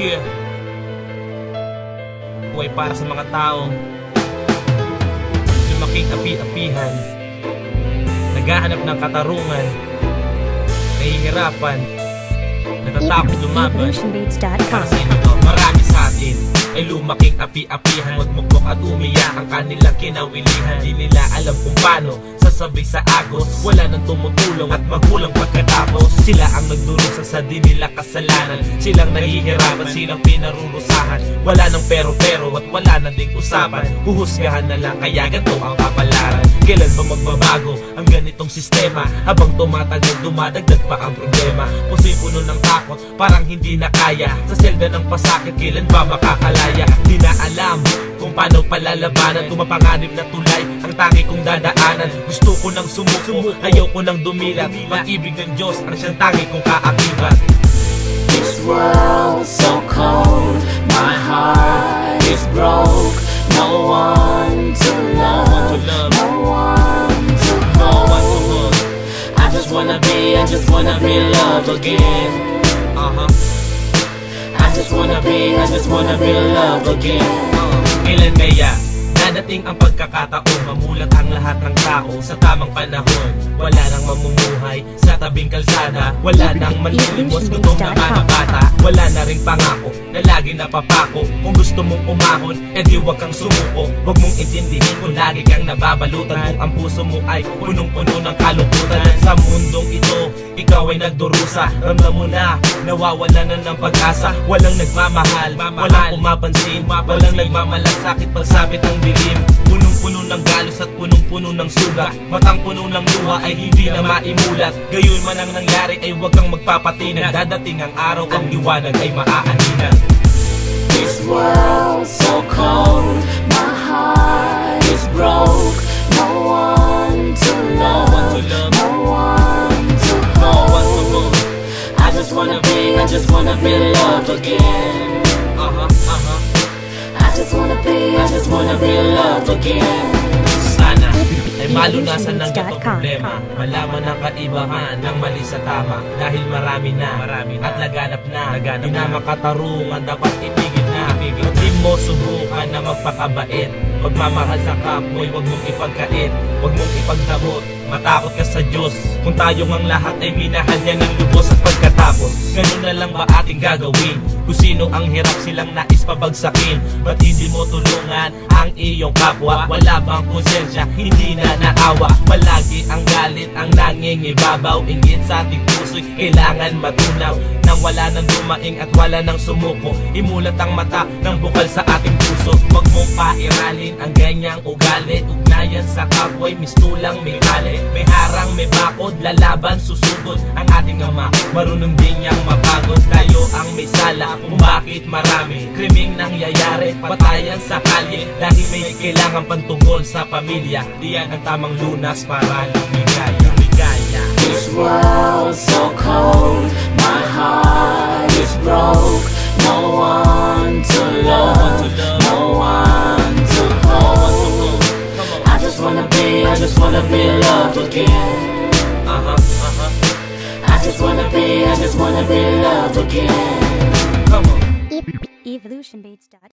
Yeah. Buhay para sa mga taong lumaking api-apihan, naghahanap ng katarungan, nahihirapan, natatakot lumaban. Para sa inyo to, marami sa atin ay lumaking api-apihan, magmukmok at umiyak ang kanilang kinawilihan. Di nila alam kung paano sasabi sa agos, wala nang tumutulong at magulang pagkatapos. Sila ang nagdurusa sa di nila kasalanan, silang nahihirapan, silang pinarurusahan. Wala nang pero-pero at wala na ding usapan, huhusgahan na lang kaya ganito ang kapalaran. Kailan ba magbabago ang ganitong sistema? Habang tumatagal, dumadagdag pa ang problema. Puso'y puno ng takot, parang hindi na kaya. Sa selda ng pasakit, kailan ba makakalaya? Di na alam kung paano palalabanan, tumapanganib na tulay ang tangi kong dadaanan. Gusto ko nang sumuko, ayaw ko nang dumilat. Pag-ibig ng Diyos ang siyang tangi kong kaakibat. This world's so cold, my heart is broke. No one to love, no one to hold. I just wanna be loved again. I just wanna be loved again. Kailan kaya dadating ang pagkakataon, mamulat ang lahat ng tao sa tamang panahon? Wala nang mamumuhay sa tabing kalsada, wala nang malilimos gutom na mga bata. Wala na ring pangako na lagi napapako. Kung gusto mong umahon, edi huwag kang sumuko. Huwag mong intindihin kung lagi kang nababalutan, kung ang puso mo ay punong-puno ng kalungkutan. At sa mundong ito, ikaw ay nagdurusa, ramdam mo na nawawala na ng pag-asa. Walang nagmamahal, walang pumapansin, walang nagmamalasakit pagsapit ng dilim. Punong-puno ng galos at punong-puno ng suga, matang puno ng luha ay hindi na maimulat. Gayon man ang nangyari ay huwag kang magpapatinag, dadating ang araw ang liwanag ay maaaninan. This world's so cold, my heart is broke. No one to love, no one to hold. I just wanna be loved again. I just wanna be loved again. Sana ay malunasan ng gatong problema, malaman ang kaibahan ng mali sa tama. Dahil marami na at laganap na, di na makatarungan, dapat ipigil na. Hindi mo subukan na magpakabait, pagmamahal sa kapwa, huwag mong ipagkait, huwag mong ipagdamot, matakot ka sa Diyos. Kung tayo ngang lahat ay minahal niya ng lubos at pagkatapos, ganun na lang ba ating gagawin? Kung sino ang hirap silang nais pabagsakin, ba't hindi mo tulungan ang iyong kapwa? Wala bang konsensya, hindi na naawa? Palagi ang galit ang nangingibabaw, inggit sa ating puso'y kailangan matunaw. Nang wala nang dumaing at wala nang sumuko, imulat ang mata ng bukal sa ating puso. Huwag mong pairalin ang ganyang ugali, ugnayan sa kapwa'y mistulang may galit. May harang, may bakod, lalaban, susugod ang ating Ama, marunong din niyang mapagod. Tayo ang may sala kung bakit marami krimeng nangyayari, patayan sa kalye, dahil may kailangan pantungkol sa pamilya. Diyan ang tamang lunas para lumigaya. This world's so cold, my heart is broke. No one to love, no one to hold. I just wanna be loved again. I just wanna be loved again. Come on. Evolutionbaits.com